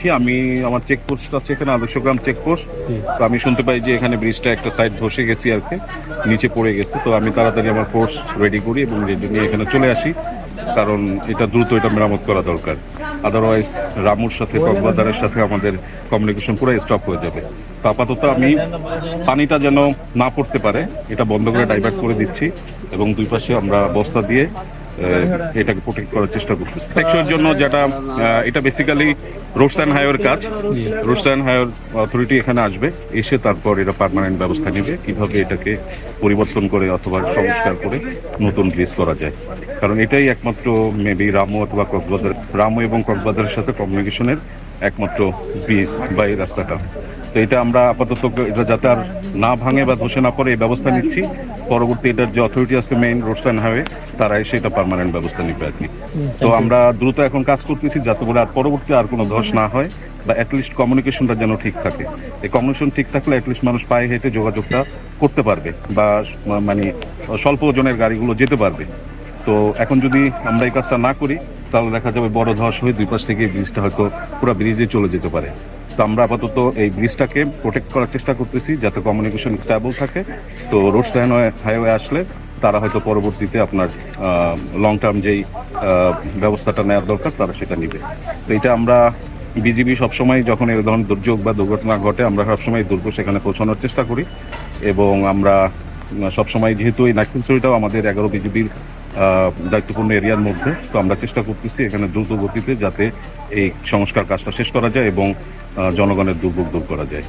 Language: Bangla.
যাচ্ছি। আমি আমার চেকপোস্ট আছে এখানে, আদর্শগ্রাম চেকপোস্ট। তো আমি শুনতে পাই যে এখানে ব্রিজটা একটা সাইড ধসে গেছি আর কি, নিচে পড়ে গেছে। তো আমি তাড়াতাড়ি আমার ফোর্স রেডি করি এবং রেডি নিয়ে এখানে চলে আসি, কারণ এটা দ্রুত এটা মেরামত করা দরকার। আদারওয়াইজ রামুর সাথে কক্সবাজারের সাথে আমাদের কমিউনিকেশন পুরো স্টপ হয়ে যাবে। তো আপাতত আমি পানিটা যেন না পড়তে পারে এটা বন্ধ করে ডাইভার্ট করে দিচ্ছি, এবং দুই পাশে আমরা বস্তা দিয়ে এটাকে প্রোটেক্ট করার চেষ্টা করতেছি। প্রোটেকশনের জন্য যেটা এটা বেসিক্যালি রোডস অ্যান্ড হাইওয়ের কাজ। রোডস অ্যান্ড হাইওয়ে অথরিটি এখানে আসবে, এসে তারপর এটা পার্মানেন্ট ব্যবস্থা নেবে কিভাবে এটাকে পরিবর্তন করে অথবা সংস্কার করে নতুন ব্রিজ করা যায়। কারণ এটাই একমাত্র মেবি রামু অথবা কক্সবাজার, রামু এবং কক্সবাজারের সাথে কমিউনিকেশনের একমাত্র ব্রিজ বা এই রাস্তাটা। তো এটা আমরা আপাতত এটা যাতে আর না ভাঙে বা ধসে না পড়ে এই ব্যবস্থা নিচ্ছি। পরবর্তী এটার যে অথরিটি আছে মেইন রোডস অ্যান্ড হাইওয়ে, তারা এসে এটা পার্মানেন্ট ব্যবস্থা নিবে আর কি। তো আমরা দ্রুত এখন কাজ করতেছি যাতে করে আর পরবর্তী আর কোনো ধস না হয়, বা অ্যাটলিস্ট কমিউনিকেশনটা যেন ঠিক থাকে। এই কমিউনিকেশন ঠিক থাকলে অ্যাটলিস্ট মানুষ পায়ে হেঁটে যোগাযোগটা করতে পারবে, বা মানে স্বল্প ওজনের গাড়িগুলো যেতে পারবে। তো এখন যদি আমরা এই কাজটা না করি, তাহলে দেখা যাবে বড় ধস হয়ে দুই পাশ থেকে ব্রিজটা হয়তো পুরো ব্রিজে চলে যেতে পারে। তো আমরা আপাতত এই ব্রিজটাকে প্রোটেক্ট করার চেষ্টা করতেছি যাতে কমিউনিকেশন স্টেবল থাকে। তো রোডস হাইওয়ে আসলে তারা হয়তো পরবর্তীতে আপনার লং টার্ম যেই ব্যবস্থাটা নেওয়ার দরকার তারা সেটা নেবে। তো এটা আমরা বিজিবি সবসময় যখন এই ধরনের দুর্যোগ বা দুর্ঘটনা ঘটে, আমরা সবসময় দ্রুত সেখানে পৌঁছানোর চেষ্টা করি। এবং আমরা সবসময়, যেহেতু এই নাইটফুলসরিটাও আমাদের 11 বিজিবির দায়িত্বপূর্ণ এরিয়ার মধ্যে, তো আমরা চেষ্টা করতেছি এখানে দ্রুত গতিতে যাতে এই সংস্কার কাজটা শেষ করা যায় এবং জনগণের দুর্ভোগ দূর করা যায়।